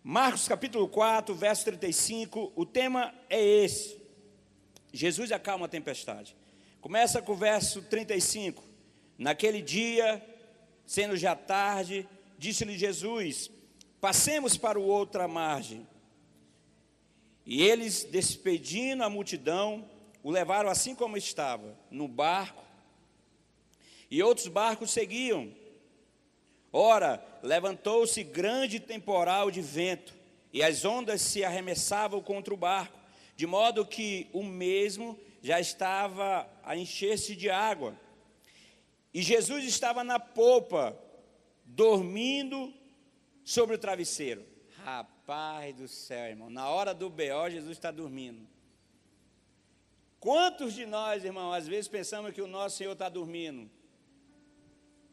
Marcos capítulo 4, verso 35, o tema é esse. Jesus acalma a tempestade. Começa com o verso 35. Naquele dia, sendo já tarde, disse-lhe Jesus: passemos para o outra margem. E eles, despedindo a multidão, o levaram assim como estava, no barco, e outros barcos seguiam. Ora, levantou-se grande temporal de vento, e as ondas se arremessavam contra o barco, de modo que o mesmo já estava a encher-se de água. E Jesus estava na popa, dormindo sobre o travesseiro. Rapaz do céu, irmão, na hora do BO, Jesus está dormindo. Quantos de nós, irmão, às vezes pensamos que o nosso Senhor está dormindo?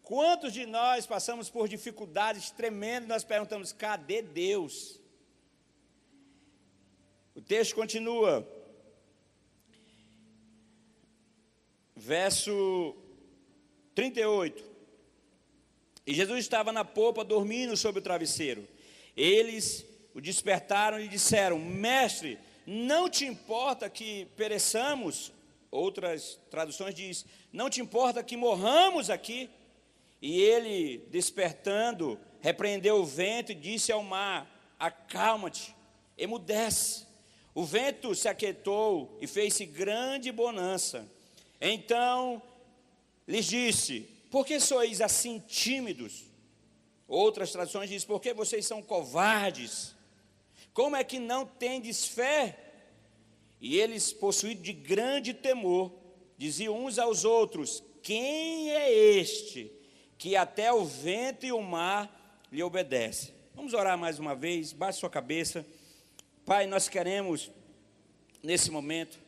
Quantos de nós passamos por dificuldades tremendas, nós perguntamos, cadê Deus? O texto continua, verso 38. E Jesus estava na popa, dormindo sobre o travesseiro. Eles o despertaram e disseram: mestre, não te importa que pereçamos? Outras traduções diz: não te importa que morramos aqui? E ele, despertando, repreendeu o vento e disse ao mar: acalma-te, emudece. O vento se aquietou e fez-se grande bonança. Então lhes disse: por que sois assim tímidos? Outras traduções dizem: por que vocês são covardes? Como é que não tendes fé? E eles, possuídos de grande temor, diziam uns aos outros: quem é este que até o vento e o mar lhe obedecem? Vamos orar mais uma vez, baixe sua cabeça. Pai, nós queremos, nesse momento,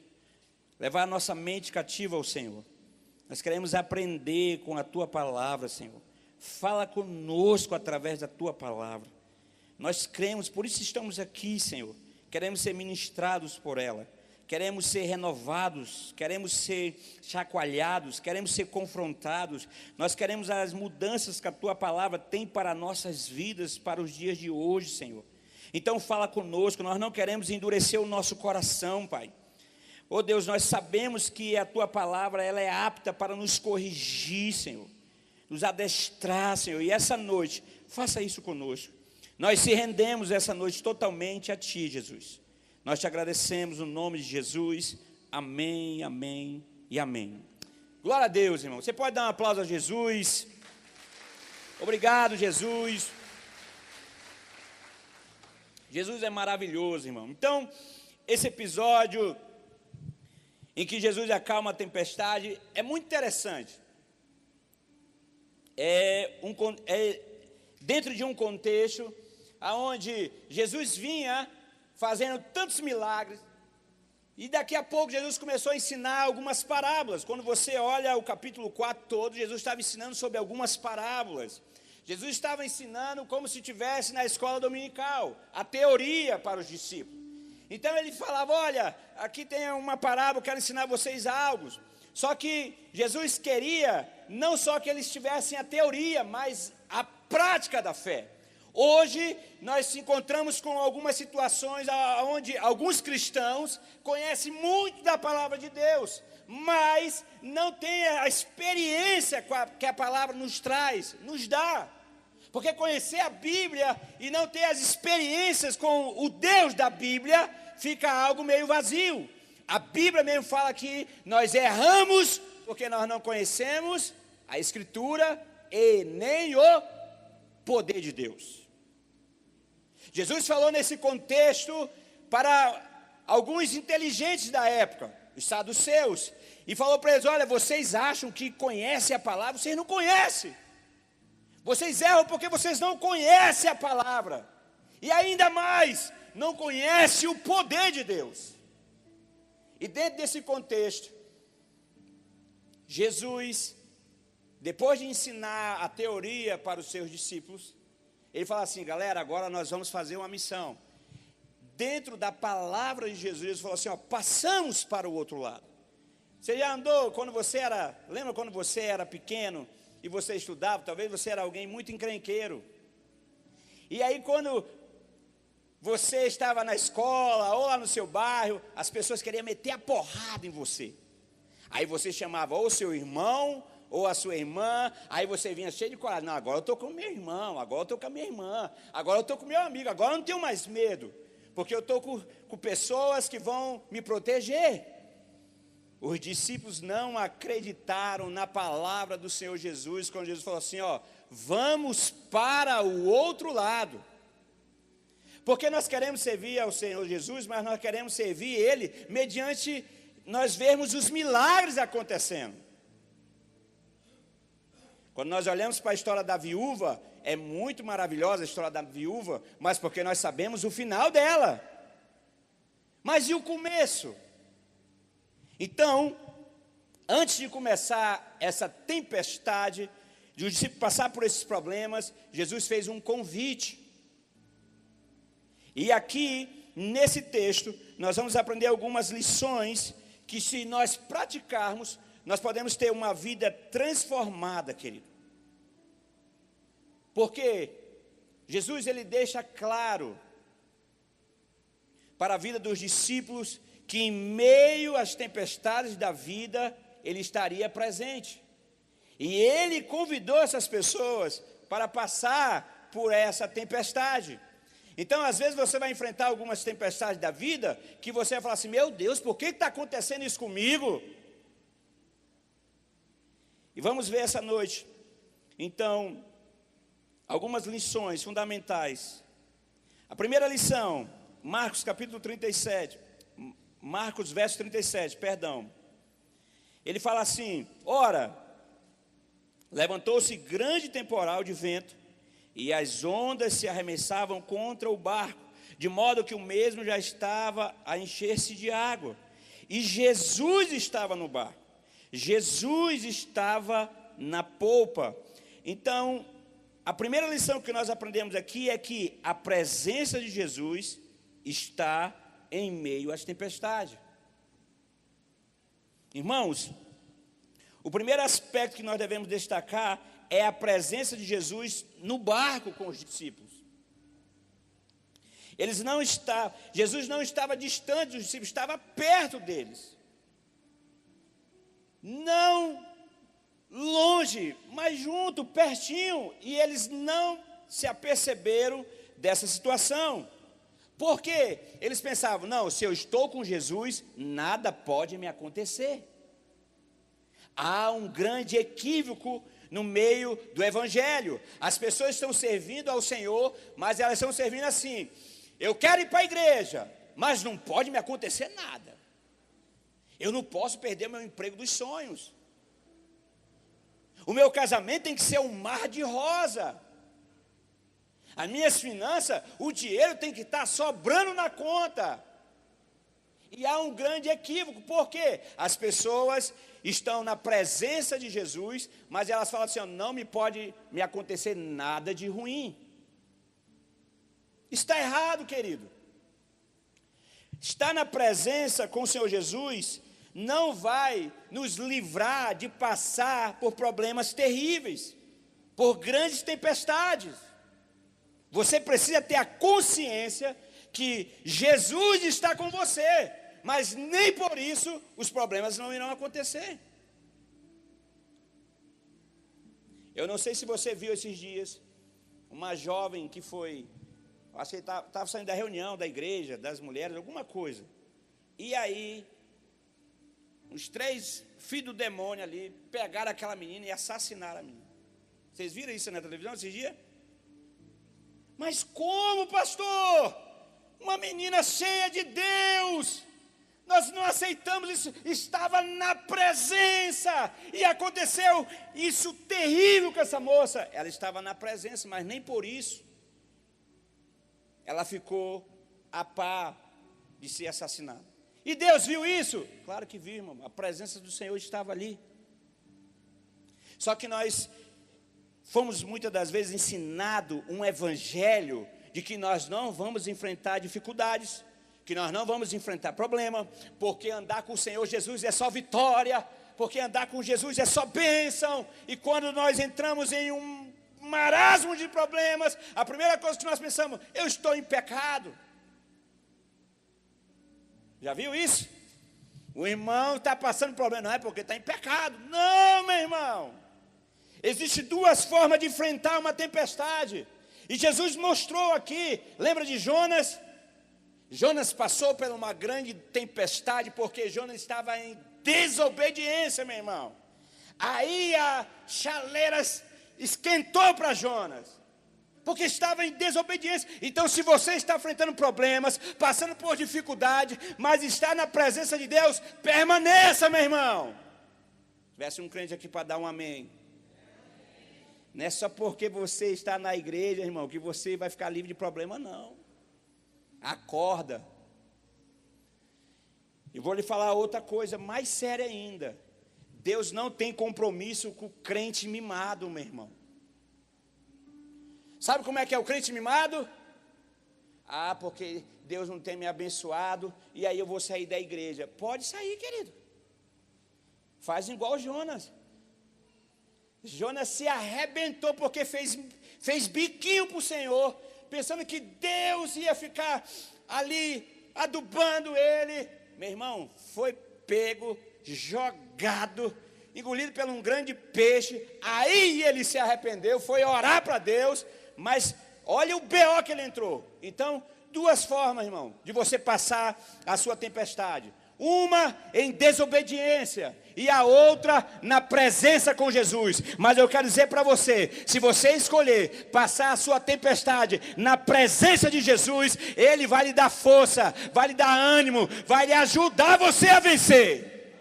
levar a nossa mente cativa ao Senhor. Nós queremos aprender com a Tua palavra, Senhor. Fala conosco através da Tua palavra. Nós cremos, por isso estamos aqui, Senhor. Queremos ser ministrados por ela. Queremos ser renovados, queremos ser chacoalhados, queremos ser confrontados. Nós queremos as mudanças que a Tua palavra tem para nossas vidas, para os dias de hoje, Senhor. Então fala conosco, nós não queremos endurecer o nosso coração, Pai. Oh Deus, nós sabemos que a Tua palavra ela é apta para nos corrigir, Senhor, nos adestrar, Senhor. E essa noite, faça isso conosco. Nós se rendemos essa noite totalmente a Ti, Jesus. Nós te agradecemos no nome de Jesus. Amém, amém e amém. Glória a Deus, irmão. Você pode dar um aplauso a Jesus. Obrigado, Jesus. Jesus é maravilhoso, irmão. Então, esse episódio em que Jesus acalma a tempestade é muito interessante. Dentro de um contexto onde Jesus vinha fazendo tantos milagres, e daqui a pouco Jesus começou a ensinar algumas parábolas. Quando você olha o capítulo 4 todo, Jesus estava ensinando sobre algumas parábolas. Jesus estava ensinando como se estivesse na escola dominical, a teoria para os discípulos. Então ele falava: olha, aqui tem uma parábola, quero ensinar vocês algo. Só que Jesus queria não só que eles tivessem a teoria, mas a prática da fé. Hoje nós nos encontramos com algumas situações onde alguns cristãos conhecem muito da palavra de Deus, mas não têm a experiência que a palavra nos traz, nos dá. Porque conhecer a Bíblia e não ter as experiências com o Deus da Bíblia, fica algo meio vazio. A Bíblia mesmo fala que nós erramos porque nós não conhecemos a Escritura e nem o poder de Deus. Jesus falou nesse contexto para alguns inteligentes da época, os saduceus, e falou para eles: olha, vocês acham que conhecem a palavra, vocês não conhecem. Vocês erram porque vocês não conhecem a palavra. E ainda mais, não conhecem o poder de Deus. E dentro desse contexto, Jesus, depois de ensinar a teoria para os seus discípulos, ele fala assim: galera, agora nós vamos fazer uma missão. Dentro da palavra de Jesus, ele falou assim: ó, passamos para o outro lado. Você já andou, lembra quando você era pequeno e você estudava? Talvez você era alguém muito encrenqueiro. E aí quando você estava na escola ou lá no seu bairro, as pessoas queriam meter a porrada em você. Aí você chamava ou seu irmão ou a sua irmã, aí você vinha cheio de coragem. Não, agora eu estou com o meu irmão, agora eu estou com a minha irmã, agora eu estou com o meu amigo, agora eu não tenho mais medo, porque eu estou com pessoas que vão me proteger. Os discípulos não acreditaram na palavra do Senhor Jesus, quando Jesus falou assim, vamos para o outro lado. Porque nós queremos servir ao Senhor Jesus, mas nós queremos servir Ele mediante nós vermos os milagres acontecendo. Quando nós olhamos para a história da viúva, é muito maravilhosa a história da viúva, mas porque nós sabemos o final dela. Mas e o começo? Então, antes de começar essa tempestade, de o discípulo passar por esses problemas, Jesus fez um convite. E aqui, nesse texto, nós vamos aprender algumas lições que, se nós praticarmos, nós podemos ter uma vida transformada, querido. Porque Jesus, ele deixa claro para a vida dos discípulos que em meio às tempestades da vida, ele estaria presente. E ele convidou essas pessoas para passar por essa tempestade. Então, às vezes, você vai enfrentar algumas tempestades da vida, que você vai falar assim, meu Deus, por que está acontecendo isso comigo? E vamos ver essa noite, então, algumas lições fundamentais. A primeira lição, Marcos capítulo 37, Marcos verso 37, perdão. Ele fala assim, ora, levantou-se grande temporal de vento, e as ondas se arremessavam contra o barco, de modo que o mesmo já estava a encher-se de água. E Jesus estava no barco. Jesus estava na polpa. Então, a primeira lição que nós aprendemos aqui é que a presença de Jesus está em meio às tempestades. Irmãos, o primeiro aspecto que nós devemos destacar é a presença de Jesus no barco com os discípulos. Jesus não estava distante dos discípulos, estava perto deles. Não longe, mas junto, pertinho, e eles não se aperceberam dessa situação. Por quê? Eles pensavam, não, se eu estou com Jesus, nada pode me acontecer. Há um grande equívoco no meio do evangelho. As pessoas estão servindo ao Senhor, mas elas estão servindo assim, eu quero ir para a igreja, mas não pode me acontecer nada. Eu não posso perder meu emprego dos sonhos. O meu casamento tem que ser um mar de rosa. As minhas finanças, o dinheiro tem que estar sobrando na conta. E há um grande equívoco, porque as pessoas estão na presença de Jesus, mas elas falam assim, não me pode me acontecer nada de ruim. Está errado, querido. Estar na presença com o Senhor Jesus não vai nos livrar de passar por problemas terríveis, por grandes tempestades. Você precisa ter a consciência que Jesus está com você, mas nem por isso os problemas não irão acontecer. Eu não sei se você viu esses dias, uma jovem que foi, acho que estava saindo da reunião da igreja, das mulheres, alguma coisa. E aí, os 3 filhos do demônio ali, pegaram aquela menina e assassinaram a menina. Vocês viram isso na televisão esses dias? Mas como, pastor? Uma menina cheia de Deus, nós não aceitamos isso, estava na presença, e aconteceu isso terrível com essa moça. Ela estava na presença, mas nem por isso ela ficou a par de ser assassinada. E Deus viu isso? Claro que viu, irmão, a presença do Senhor estava ali. Só que nós fomos muitas das vezes ensinados um evangelho de que nós não vamos enfrentar dificuldades, que nós não vamos enfrentar problema, porque andar com o Senhor Jesus é só vitória, porque andar com Jesus é só bênção. E quando nós entramos em um marasmo de problemas, a primeira coisa que nós pensamos, eu estou em pecado. Já viu isso? O irmão está passando problema, não é porque está em pecado. Não, meu irmão. Existem duas formas de enfrentar uma tempestade. E Jesus mostrou aqui, lembra de Jonas? Jonas passou por uma grande tempestade, porque Jonas estava em desobediência, meu irmão. Aí a chaleira esquentou para Jonas, porque estava em desobediência. Então, se você está enfrentando problemas, passando por dificuldade, mas está na presença de Deus, permaneça, meu irmão. Se tivesse um crente aqui para dar um amém. Não é só porque você está na igreja, irmão, que você vai ficar livre de problema, não. Acorda. E vou lhe falar outra coisa mais séria ainda. Deus não tem compromisso com o crente mimado, meu irmão. Sabe como é que é o crente mimado? Ah, porque Deus não tem me abençoado, e aí eu vou sair da igreja. Pode sair, querido. Faz igual Jonas. Jonas se arrebentou porque fez biquinho para o Senhor, pensando que Deus ia ficar ali adubando ele. Meu irmão, foi pego, jogado, engolido por um grande peixe. Aí ele se arrependeu, foi orar para Deus, mas olha o BO que ele entrou. Então, duas formas, irmão, de você passar a sua tempestade. Uma em desobediência e a outra na presença com Jesus. Mas eu quero dizer para você, se você escolher passar a sua tempestade na presença de Jesus, Ele vai lhe dar força, vai lhe dar ânimo, vai lhe ajudar você a vencer.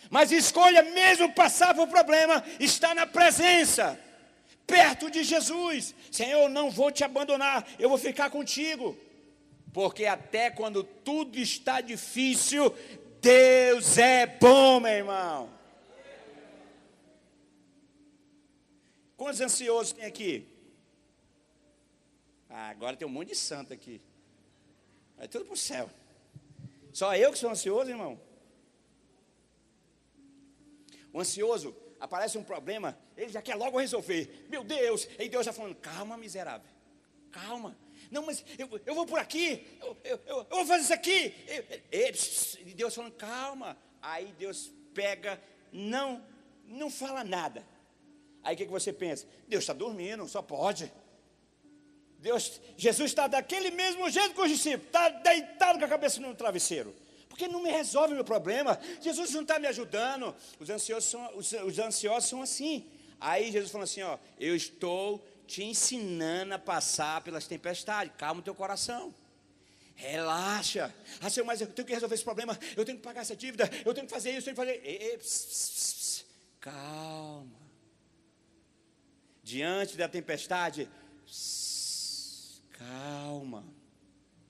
Mas escolha mesmo passar por problema, estar na presença, perto de Jesus. Senhor, eu não vou te abandonar, eu vou ficar contigo. Porque até quando tudo está difícil, Deus é bom, meu irmão. Quantos ansiosos tem aqui? Ah, agora tem um monte de santo aqui. Vai tudo para o céu. Só eu que sou ansioso, irmão? O ansioso, aparece um problema, ele já quer logo resolver. Meu Deus, e Deus já falando, calma, miserável, calma. Não, mas eu vou por aqui, eu vou fazer isso aqui. E Deus falando, calma. Aí Deus pega, não fala nada. Aí o que você pensa? Deus está dormindo, só pode. Jesus está daquele mesmo jeito com os discípulos, está deitado com a cabeça no travesseiro. Porque não me resolve o meu problema. Jesus não está me ajudando. Os ansiosos são assim. Aí Jesus falou assim, ó, eu estou te ensinando a passar pelas tempestades. Calma o teu coração. Relaxa. Ah, Senhor, mas eu tenho que resolver esse problema. Eu tenho que pagar essa dívida. Eu tenho que fazer isso, eu tenho que fazer. Calma. Diante da tempestade, calma.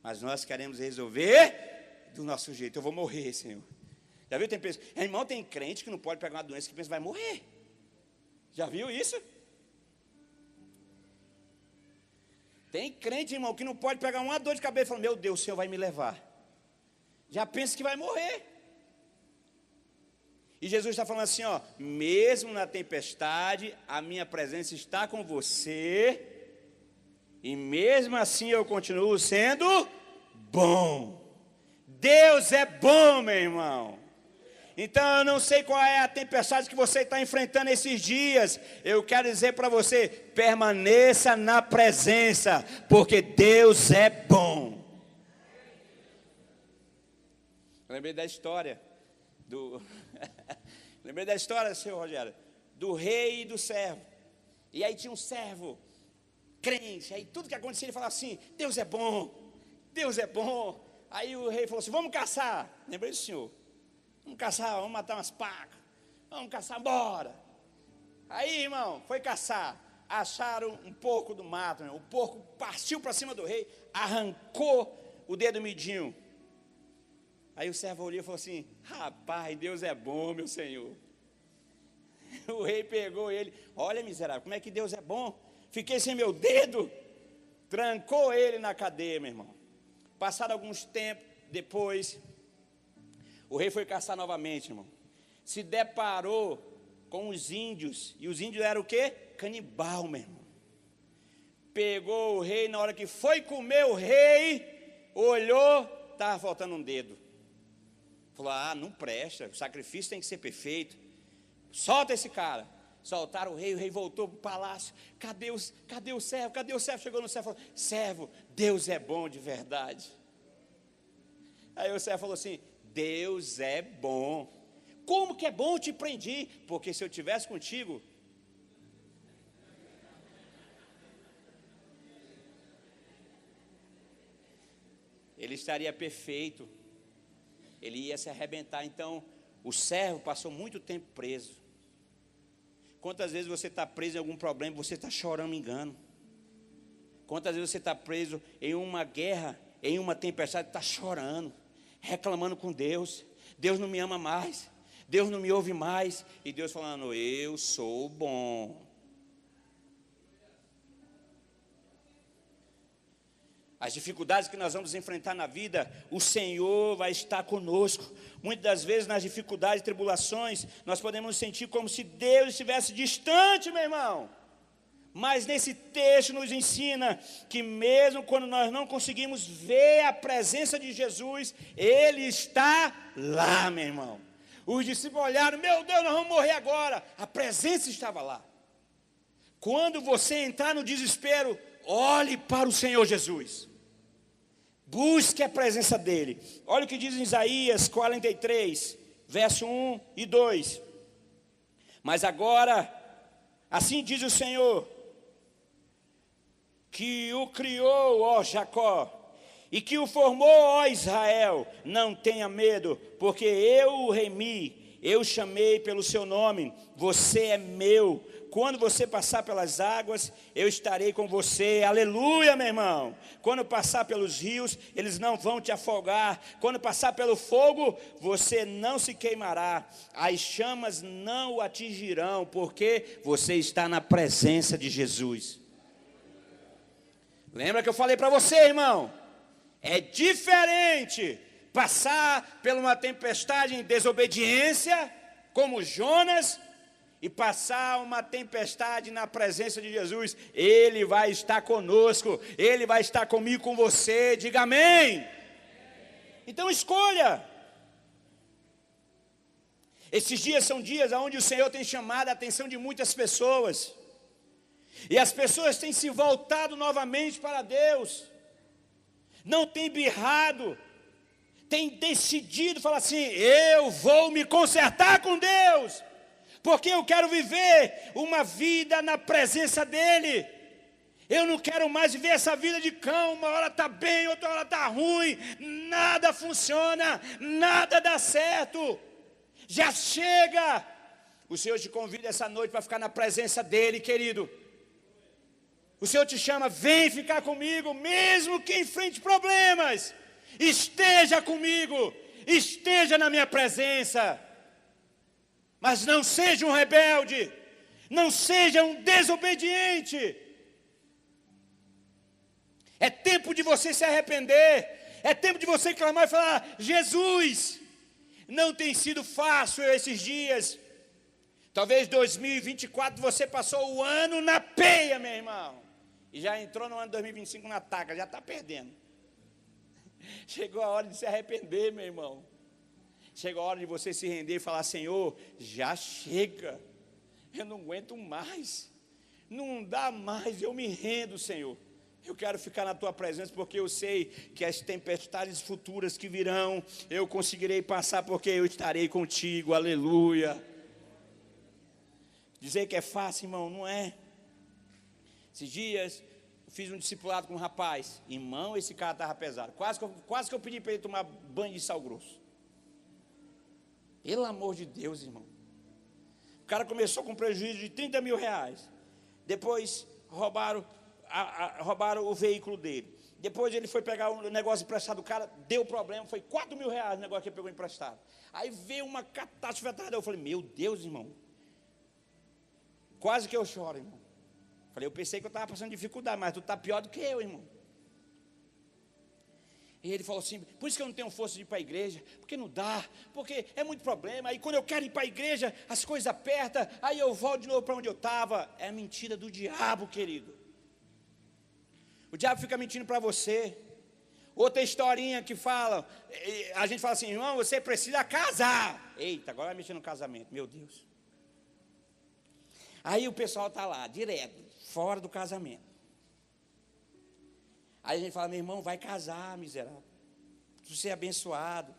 Mas nós queremos resolver do nosso jeito. Eu vou morrer, Senhor. Já viu? Tem pessoas, irmão, tem crente que não pode pegar uma doença que pensa que vai morrer. Já viu isso? Tem crente, irmão, que não pode pegar uma dor de cabeça e falar, meu Deus, o Senhor vai me levar. Já pensa que vai morrer. E Jesus está falando assim, ó, mesmo na tempestade, a minha presença está com você, e mesmo assim eu continuo sendo bom. Deus é bom, meu irmão. Então eu não sei qual é a tempestade que você está enfrentando esses dias. Eu quero dizer para você, permaneça na presença, porque Deus é bom. Lembrei da história Lembrei da história, senhor Rogério, do rei e do servo. E aí tinha um servo crente, aí tudo que acontecia ele falava assim, Deus é bom, Deus é bom. Aí o rei falou assim, vamos caçar. Lembrei do senhor. Vamos caçar, vamos matar umas pacas. Vamos caçar, bora. Aí, irmão, foi caçar. Acharam um porco do mato, né? O porco partiu para cima do rei, arrancou o dedo midinho. Aí o servo olhou e falou assim, rapaz, Deus é bom, meu senhor. O rei pegou ele, olha miserável, como é que Deus é bom? Fiquei sem meu dedo. Trancou ele na cadeia, meu irmão. Passado alguns tempos depois, o rei foi caçar novamente, irmão. Se deparou com os índios. E os índios eram o quê? Canibal, meu irmão. Pegou o rei, na hora que foi comer o rei, olhou, estava faltando um dedo. Falou, não presta, o sacrifício tem que ser perfeito. Solta esse cara. Soltaram o rei voltou para o palácio. Cadê o servo? Cadê o servo? Chegou no servo e falou, servo, Deus é bom de verdade. Aí o servo falou assim, Deus é bom. Como que é bom? Eu te prendi. Porque se eu estivesse contigo, ele estaria perfeito. Ele ia se arrebentar. Então, o servo passou muito tempo preso. Quantas vezes você está preso em algum problema, você está chorando engano? Quantas vezes você está preso em uma guerra, em uma tempestade, está chorando, reclamando com Deus. Deus não me ama mais, Deus não me ouve mais. E Deus falando, eu sou bom. As dificuldades que nós vamos enfrentar na vida, o Senhor vai estar conosco. Muitas das vezes nas dificuldades e tribulações, nós podemos nos sentir como se Deus estivesse distante, meu irmão. Mas nesse texto nos ensina que mesmo quando nós não conseguimos ver a presença de Jesus, Ele está lá, meu irmão. Os discípulos olharam, meu Deus, nós vamos morrer agora. A presença estava lá. Quando você entrar no desespero, olhe para o Senhor Jesus. Busque a presença dEle. Olha o que diz em Isaías 43, verso 1 e 2. Mas agora, assim diz o Senhor, que o criou, ó Jacó, e que o formou, ó Israel, não tenha medo, porque eu o remi, eu chamei pelo seu nome, você é meu. Quando você passar pelas águas, eu estarei com você. Aleluia, meu irmão. Quando passar pelos rios, eles não vão te afogar. Quando passar pelo fogo, você não se queimará. As chamas não o atingirão, porque você está na presença de Jesus. Lembra que eu falei para você, irmão? É diferente passar por uma tempestade em desobediência, como Jonas, e passar uma tempestade na presença de Jesus. Ele vai estar conosco, Ele vai estar comigo, com você. Diga amém. Então escolha. Esses dias são dias onde o Senhor tem chamado a atenção de muitas pessoas, e as pessoas têm se voltado novamente para Deus, não têm birrado, têm decidido falar assim, eu vou me consertar com Deus, porque eu quero viver uma vida na presença dEle. Eu não quero mais viver essa vida de cão, uma hora está bem, outra hora está ruim, nada funciona, nada dá certo, já chega. O Senhor te convida essa noite para ficar na presença dEle, querido. O Senhor te chama, vem ficar comigo, mesmo que enfrente problemas, esteja comigo, esteja na minha presença. Mas não seja um rebelde, não seja um desobediente. É tempo de você se arrepender, é tempo de você clamar e falar, Jesus, não tem sido fácil esses dias. Talvez 2024 você passou o ano na peia, meu irmão, e já entrou no ano de 2025 na taca, já está perdendo. Chegou a hora de se arrepender, meu irmão. Chega a hora de você se render e falar, Senhor, já chega, eu não aguento mais, não dá mais, eu me rendo, Senhor. Eu quero ficar na Tua presença, porque eu sei que as tempestades futuras que virão, eu conseguirei passar, porque eu estarei contigo, aleluia. Dizer que é fácil, irmão, não é. Esses dias, eu fiz um discipulado com um rapaz, irmão, esse cara estava pesado, quase que eu pedi para ele tomar banho de sal grosso. Pelo amor de Deus, irmão. O cara começou com prejuízo de 30 mil reais. Depois roubaram o veículo dele. Depois ele foi pegar um negócio emprestado do cara, deu problema, foi 4 mil reais o negócio que ele pegou emprestado. Aí veio uma catástrofe atrás dele. Eu falei, meu Deus, irmão. Quase que eu choro, irmão. Falei, eu pensei que eu estava passando dificuldade, mas tu está pior do que eu, irmão. E ele falou assim, por isso que eu não tenho força de ir para a igreja, porque não dá, porque é muito problema, aí quando eu quero ir para a igreja, as coisas apertam, aí eu volto de novo para onde eu estava. É mentira do diabo, querido. O diabo fica mentindo para você. Outra historinha que fala, a gente fala assim, irmão, você precisa casar. Eita, agora vai mexer no casamento, meu Deus. Aí o pessoal está lá, direto, fora do casamento. Aí a gente fala, meu irmão, vai casar, miserável. Você é abençoado.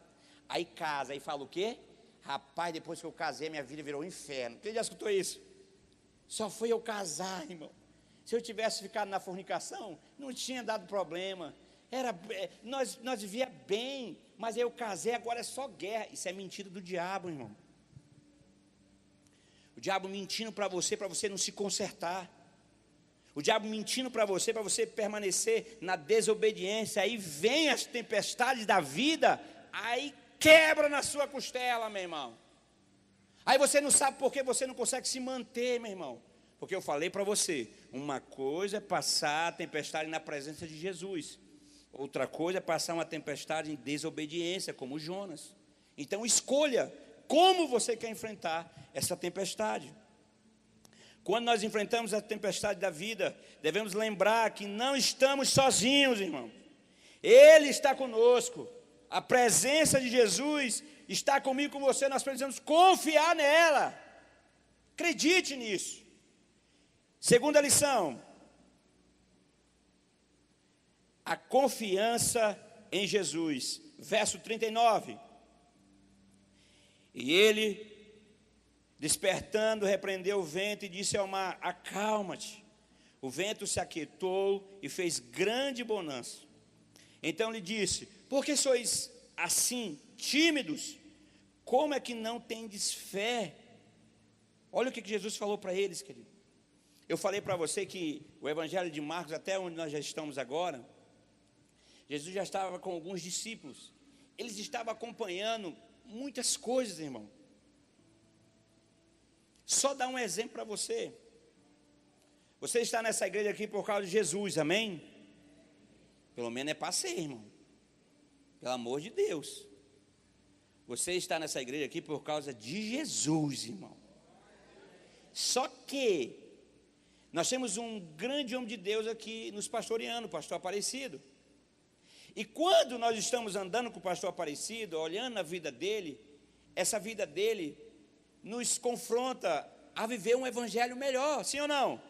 Aí casa, aí fala o quê? Rapaz, depois que eu casei, minha vida virou um inferno. Quem já escutou isso? Só foi eu casar, irmão. Se eu tivesse ficado na fornicação, não tinha dado problema. Nós vivíamos bem, mas eu casei, agora é só guerra. Isso é mentira do diabo, irmão. O diabo mentindo para você não se consertar. O diabo mentindo para você permanecer na desobediência. Aí vem as tempestades da vida, aí quebra na sua costela, meu irmão. Aí você não sabe por que você não consegue se manter, meu irmão. Porque eu falei para você, uma coisa é passar a tempestade na presença de Jesus. Outra coisa é passar uma tempestade em desobediência, como Jonas. Então escolha como você quer enfrentar essa tempestade. Quando nós enfrentamos a tempestade da vida, devemos lembrar que não estamos sozinhos, irmão. Ele está conosco. A presença de Jesus está comigo e com você. Nós precisamos confiar nela. Acredite nisso. Segunda lição. A confiança em Jesus. Verso 39. E ele, despertando, repreendeu o vento e disse ao mar, acalma-te. O vento se aquietou e fez grande bonança. Então lhe disse, por que sois assim, tímidos? Como é que não tendes fé? Olha o que Jesus falou para eles, querido. Eu falei para você que o Evangelho de Marcos, até onde nós já estamos agora, Jesus já estava com alguns discípulos. Eles estavam acompanhando muitas coisas, irmão. Só dar um exemplo para você. Você está nessa igreja aqui por causa de Jesus, amém? Pelo menos é para ser, irmão. Pelo amor de Deus. Você está nessa igreja aqui por causa de Jesus, irmão. Só que nós temos um grande homem de Deus aqui nos pastoreando, o pastor Aparecido. E quando nós estamos andando com o pastor Aparecido, olhando a vida dele, essa vida dele nos confronta a viver um evangelho melhor, sim ou não?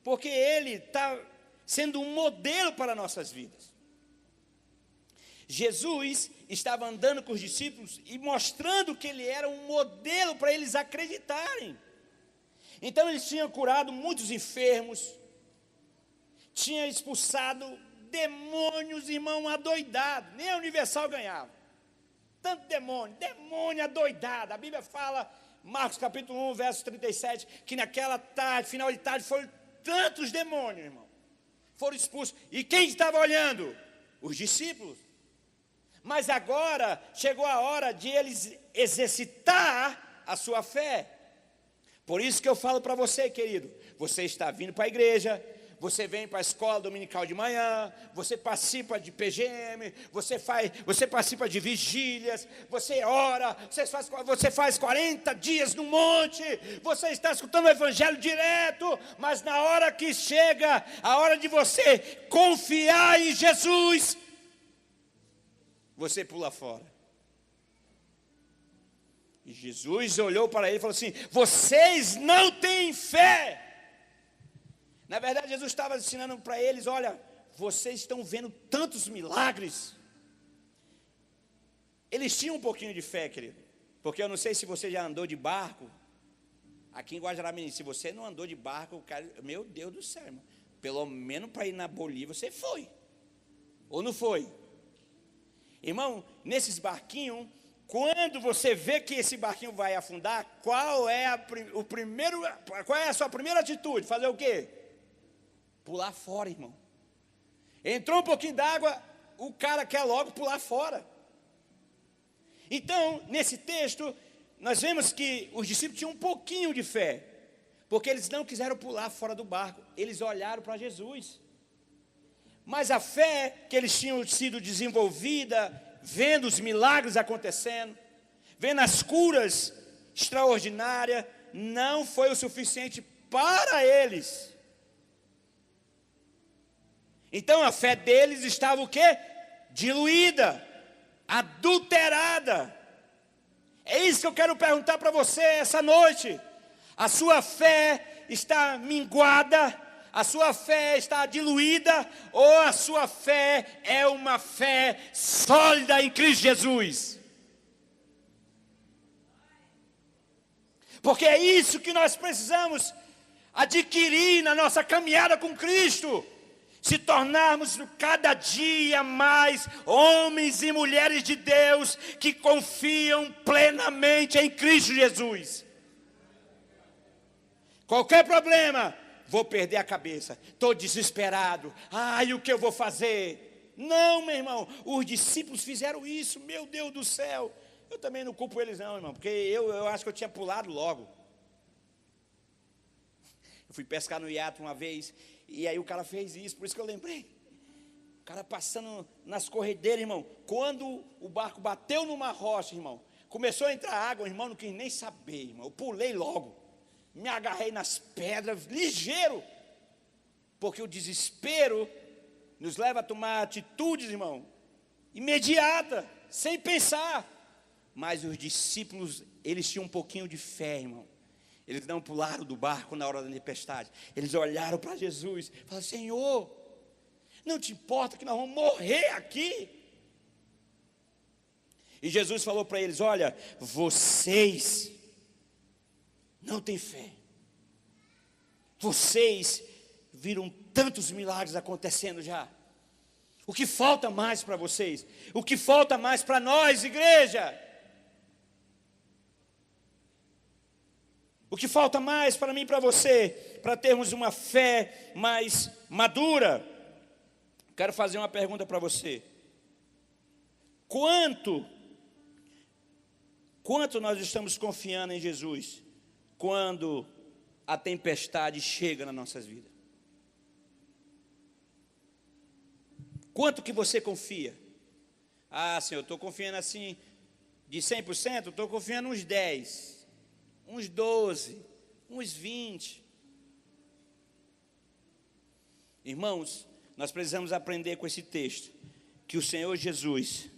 Porque ele está sendo um modelo para nossas vidas. Jesus estava andando com os discípulos e mostrando que ele era um modelo para eles acreditarem. Então eles tinham curado muitos enfermos, tinha expulsado demônios, irmão, adoidado. Nem a Universal ganhava. Tanto demônio adoidado. A Bíblia fala, Marcos capítulo 1, verso 37, que naquela tarde, final de tarde, foram tantos demônios, irmão. Foram expulsos. E quem estava olhando? Os discípulos. Mas agora chegou a hora de eles exercitar a sua fé. Por isso que eu falo para você, querido, você está vindo para a igreja, você vem para a escola dominical de manhã, você participa de PGM, você participa de vigílias, você ora, você faz 40 dias no monte, você está escutando o evangelho direto, mas na hora que chega, a hora de você confiar em Jesus, você pula fora. E Jesus olhou para ele e falou assim, vocês não têm fé. Na verdade, Jesus estava ensinando para eles, olha, vocês estão vendo tantos milagres. Eles tinham um pouquinho de fé, querido. Porque eu não sei se você já andou de barco. Aqui em Guajará-Mirim, se você não andou de barco, cara, meu Deus do céu, irmão. Pelo menos para ir na Bolívia, você foi. Ou não foi? Irmão, nesses barquinhos, quando você vê que esse barquinho vai afundar, qual é a sua primeira atitude? Fazer o quê? Pular fora, irmão. Entrou um pouquinho d'água, o cara quer logo pular fora. Então, nesse texto, nós vemos que os discípulos tinham um pouquinho de fé, porque eles não quiseram pular fora do barco, eles olharam para Jesus. Mas a fé que eles tinham sido desenvolvida, vendo os milagres acontecendo, vendo as curas extraordinárias, não foi o suficiente para eles. Então a fé deles estava o quê? Diluída, adulterada. É isso que eu quero perguntar para você essa noite. A sua fé está minguada? A sua fé está diluída? Ou a sua fé é uma fé sólida em Cristo Jesus? Porque é isso que nós precisamos adquirir na nossa caminhada com Cristo. Se tornarmos cada dia mais homens e mulheres de Deus que confiam plenamente em Cristo Jesus. Qualquer problema, vou perder a cabeça, estou desesperado, ai, o que eu vou fazer? Não, meu irmão, os discípulos fizeram isso, meu Deus do céu. Eu também não culpo eles não, irmão, porque eu acho que eu tinha pulado logo. Eu fui pescar no iate uma vez, e aí o cara fez isso, por isso que eu lembrei. O cara passando nas corredeiras, irmão, quando o barco bateu numa rocha, irmão, começou a entrar água, irmão, não quis nem saber, irmão, eu pulei logo. Me agarrei nas pedras, ligeiro, porque o desespero nos leva a tomar atitudes, irmão, imediata, sem pensar. Mas os discípulos, eles tinham um pouquinho de fé, irmão. Eles não pularam do barco na hora da tempestade. Eles olharam para Jesus e falaram: Senhor, não te importa que nós vamos morrer aqui? E Jesus falou para eles: olha, vocês não têm fé. Vocês viram tantos milagres acontecendo já. O que falta mais para vocês? O que falta mais para nós, igreja? O que falta mais para mim e para você, para termos uma fé mais madura? Quero fazer uma pergunta para você. Quanto nós estamos confiando em Jesus quando a tempestade chega nas nossas vidas? Quanto que você confia? Ah, Senhor, eu estou confiando assim, de 100%, estou confiando uns 10%. Uns 12, uns 20. Irmãos, nós precisamos aprender com esse texto, que o Senhor Jesus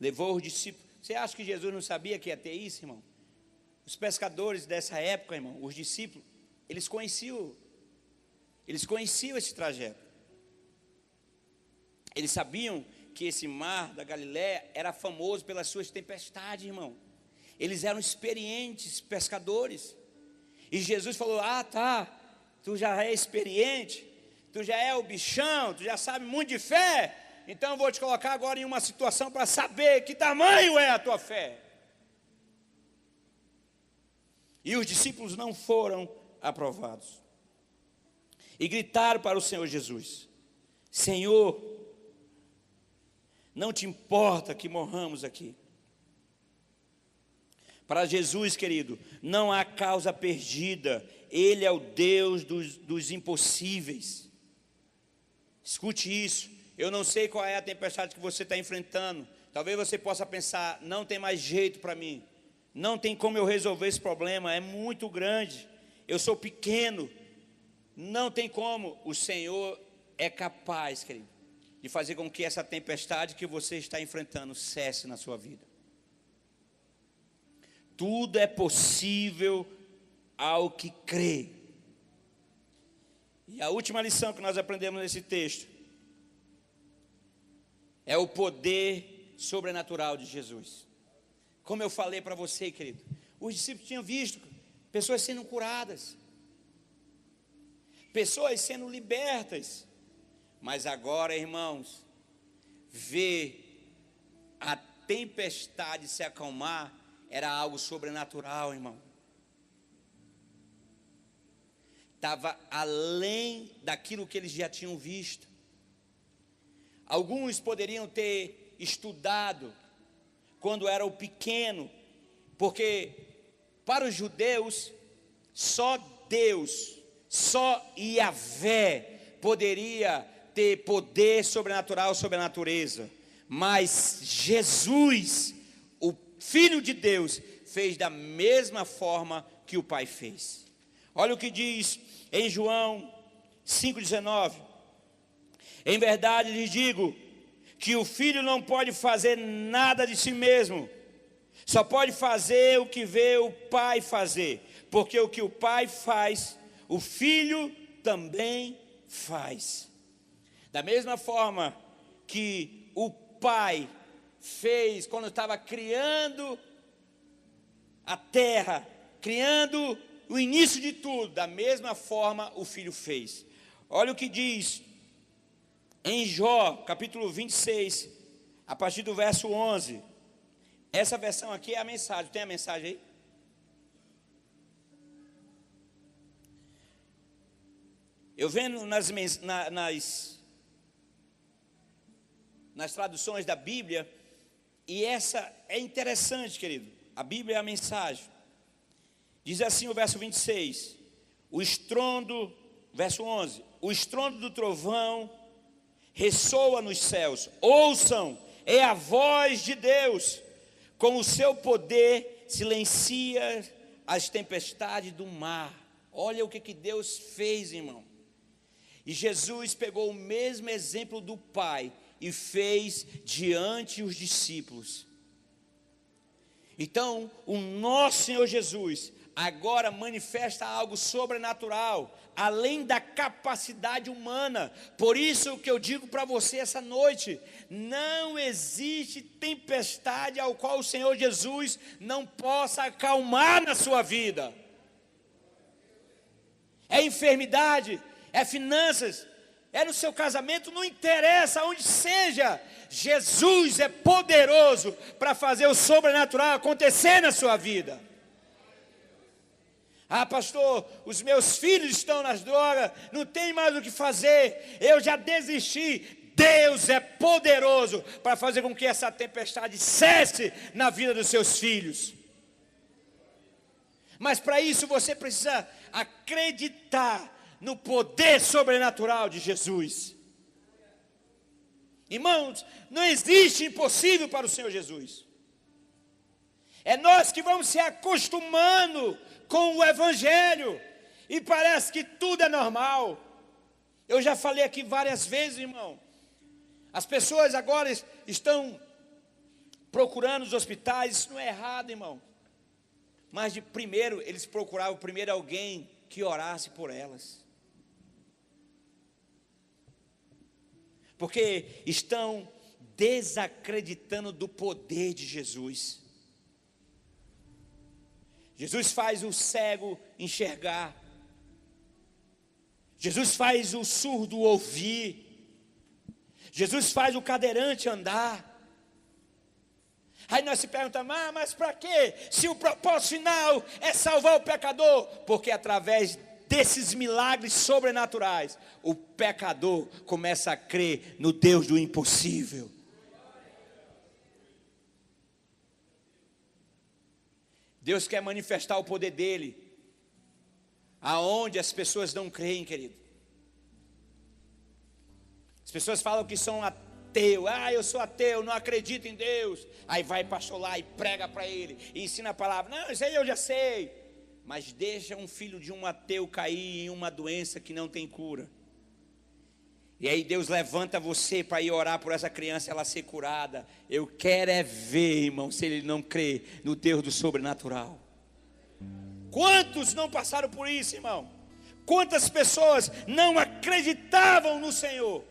levou os discípulos. Você acha que Jesus não sabia que ia ter isso, irmão? Os pescadores dessa época, irmão, os discípulos, eles conheciam esse trajeto. Eles sabiam que esse mar da Galileia era famoso pelas suas tempestades, irmão. Eles eram experientes pescadores. E Jesus falou: ah, tá, tu já é experiente, tu já é o bichão, tu já sabe muito de fé, então eu vou te colocar agora em uma situação para saber que tamanho é a tua fé. E os discípulos não foram aprovados. E gritaram para o Senhor Jesus: Senhor, não te importa que morramos aqui? Para Jesus, querido, não há causa perdida. Ele é o Deus dos impossíveis. Escute isso. Eu não sei qual é a tempestade que você está enfrentando. Talvez você possa pensar: não tem mais jeito para mim. Não tem como eu resolver esse problema. É muito grande. Eu sou pequeno. Não tem como. O Senhor é capaz, querido, de fazer com que essa tempestade que você está enfrentando cesse na sua vida. Tudo é possível ao que crê. E a última lição que nós aprendemos nesse texto é o poder sobrenatural de Jesus. Como eu falei para você, querido, os discípulos tinham visto pessoas sendo curadas, pessoas sendo libertas, mas agora, irmãos, ver a tempestade se acalmar era algo sobrenatural, irmão. Estava além daquilo que eles já tinham visto. Alguns poderiam ter estudado quando eram pequeno, porque para os judeus, só Deus, só Yahvé poderia ter poder sobrenatural sobre a natureza. Mas Jesus, o Filho de Deus, fez da mesma forma que o Pai fez. Olha o que diz em João 5,19. Em verdade lhes digo que o filho não pode fazer nada de si mesmo, só pode fazer o que vê o pai fazer, porque o que o pai faz, o filho também faz. Da mesma forma que o pai fez quando estava criando a terra, criando o início de tudo, da mesma forma o filho fez. Olha o que diz em Jó, capítulo 26, a partir do verso 11. Essa versão aqui é a mensagem. Tem a mensagem aí? Eu vendo nas traduções da Bíblia, e essa é interessante, querido. A Bíblia é a mensagem. Diz assim o verso 26, o estrondo, verso 11, o estrondo do trovão ressoa nos céus, ouçam, é a voz de Deus, com o seu poder silencia as tempestades do mar. Olha o que Deus fez, irmão. E Jesus pegou o mesmo exemplo do Pai e fez diante os discípulos. Então, o nosso Senhor Jesus agora manifesta algo sobrenatural, além da capacidade humana. Por isso que eu digo para você essa noite, não existe tempestade ao qual o Senhor Jesus não possa acalmar na sua vida. É enfermidade, é finanças, é no seu casamento, não interessa onde seja, Jesus é poderoso para fazer o sobrenatural acontecer na sua vida. Ah, pastor, os meus filhos estão nas drogas, não tem mais o que fazer, eu já desisti. Deus é poderoso para fazer com que essa tempestade cesse na vida dos seus filhos. Mas para isso você precisa acreditar no poder sobrenatural de Jesus. Irmãos, não existe impossível para o Senhor Jesus. É nós que vamos se acostumando com o Evangelho, e parece que tudo é normal. Eu já falei aqui várias vezes, irmão, as pessoas agora estão procurando os hospitais, isso não é errado, irmão, mas eles procuravam primeiro alguém que orasse por elas, porque estão desacreditando do poder de Jesus. Jesus faz o cego enxergar, Jesus faz o surdo ouvir, Jesus faz o cadeirante andar. Aí nós se perguntamos, mas para quê? Se o propósito final é salvar o pecador, porque através desses milagres sobrenaturais, o pecador começa a crer no Deus do impossível. Deus quer manifestar o poder dele, aonde as pessoas não creem, querido. As pessoas falam que são ateu, eu sou ateu, não acredito em Deus. Aí vai pastor lá e prega para ele, e ensina a palavra, não, isso aí eu já sei. Mas deixa um filho de um ateu cair em uma doença que não tem cura. E aí Deus levanta você para ir orar por essa criança, ela ser curada. Eu quero é ver, irmão, se ele não crê no Deus do sobrenatural. Quantos não passaram por isso, irmão? Quantas pessoas não acreditavam no Senhor,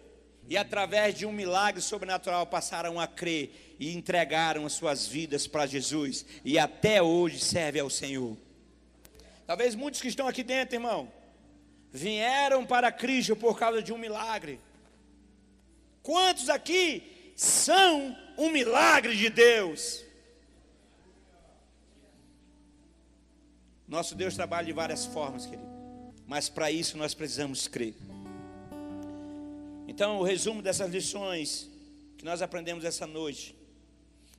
e através de um milagre sobrenatural passaram a crer e entregaram as suas vidas para Jesus, e até hoje servem ao Senhor. Talvez muitos que estão aqui dentro, irmão, vieram para Cristo por causa de um milagre. Quantos aqui são um milagre de Deus? Nosso Deus trabalha de várias formas, querido, mas para isso nós precisamos crer. Então, o resumo dessas lições que nós aprendemos essa noite: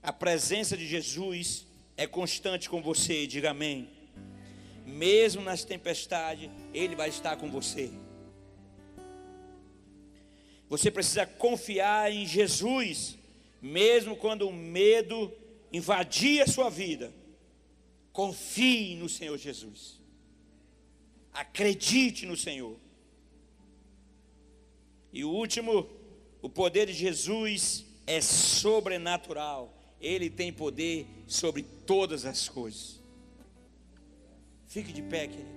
a presença de Jesus é constante com você, diga amém. Mesmo nas tempestades, Ele vai estar com você. Você precisa confiar em Jesus, mesmo quando o medo invadir a sua vida. Confie no Senhor Jesus. Acredite no Senhor. E o último, O poder de Jesus é sobrenatural. Ele tem poder sobre todas as coisas. Fique de pé, querido.